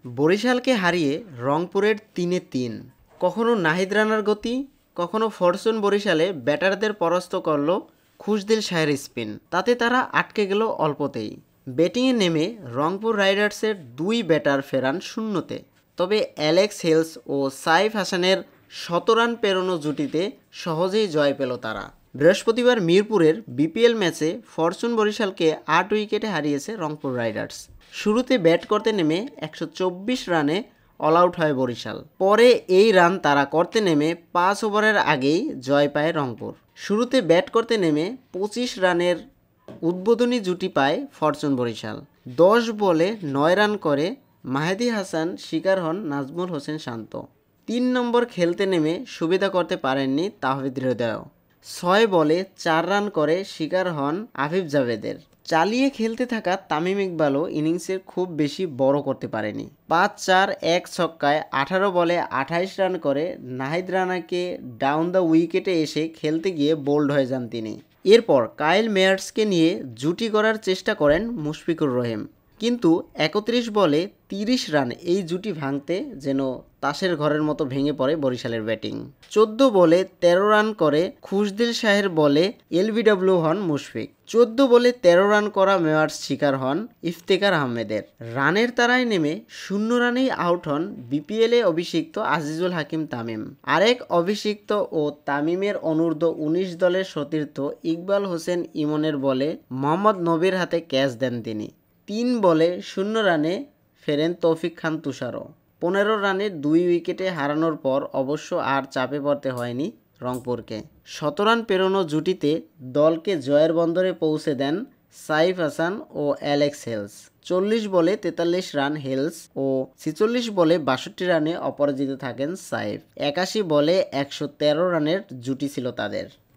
বরিশালকে হারিয়ে রংপুরের ৩-৩। কখনো নাহিদ রানার গতি, কখনো ফরচুন বরিশালে ব্যাটারদের পরাস্ত করল খুশদিল শাহের স্পিন। তাতে তারা আটকে গেল অল্পতেই। ব্যাটিংয়ে নেমে রংপুর রাইডার্সের দুই ব্যাটার ফেরান শূন্যতে। তবে অ্যালেক্স হেলস ও সাইফ হাসানের শতরান পেরোনো জুটিতে সহজেই জয় পেল তারা। বৃহস্পতিবার মিরপুরের বিপিএল ম্যাচে ফরচুন বরিশালকে ৮ উইকেটে হারিয়েছে রংপুর রাইডার্স। শুরুতে ব্যাট করতে নেমে ১২৪ রানে অল আউট হয় বরিশাল। পরে এই রান তারা করতে নেমে ৫ ওভারের আগেই জয় পায় রংপুর। শুরুতে ব্যাট করতে নেমে ২৫ রানের উদ্বোধনী জুটি পায় ফরচুন বরিশাল। ১০ বলে ৯ রান করে মাহেদী হাসান শিকার হন নাজমুল হোসেন শান্ত। ৩ নম্বর খেলতে নেমে সুবিধা করতে পারেননি তাওহিদ হৃদয়। ৬ বলে ৪ রান করে শিকার হন আফিফ জাভেদের। চালিয়ে খেলতে থাকা তামিম ইকবালও ইনিংসের খুব বেশি বড় করতে পারেনি। ৫-৪-১ ছক্কায় ১৮ বলে ২৮ রান করে নাহিদ রানাকে ডাউন দ্য উইকেটে এসে খেলতে গিয়ে বোল্ড হয়ে যান তিনি। এরপর কাইল মেয়ার্সকে নিয়ে জুটি করার চেষ্টা করেন মুশফিকুর রহিম, কিন্তু ৩১ বলে ৩০ রান এই জুটি ভাঙতে যেন তাসের ঘরের মতো ভেঙে পড়ে বরিশালের ব্যাটিং। ১৪ বলে ১৩ রান করে খুশদিল শাহের বলে এলবিডব্লিউ হন মুশফিক। ১৪ বলে ১৩ রান করা মেয়ার্স শিকার হন ইফতেখার আহমেদের। রানের তাড়ায় নেমে ০ রানেই আউট হন বিপিএলে অভিষিক্ত আজিজুল হাকিম তামিম। আরেক অভিষিক্ত ও তামিমের অনূর্ধ্ব ১৯ দলের সতীর্থ ইকবাল হোসেন ইমনের বলে মোহাম্মদ নবীর হাতে ক্যাচ দেন তিনি। ৩ বলে ০ রানে ফেরেন তৌফিক খান তুষারও। ১৫ রানে ২ উইকেটে হারানোর পর অবশ্য আর চাপে পড়তে হয়নি রংপুরকে। শতরান পেরোনো জুটিতে দলকে জয়ের বন্দরে পৌঁছে দেন সাইফ হাসান ও অ্যালেক্স হেলস। ৪০ বলে ৪৩ রান হেলস ও ৪৬ বলে ৬২ রানে অপরাজিত থাকেন সাইফ। ৮১ বলে ১১৩ রানের জুটি ছিল তাদের।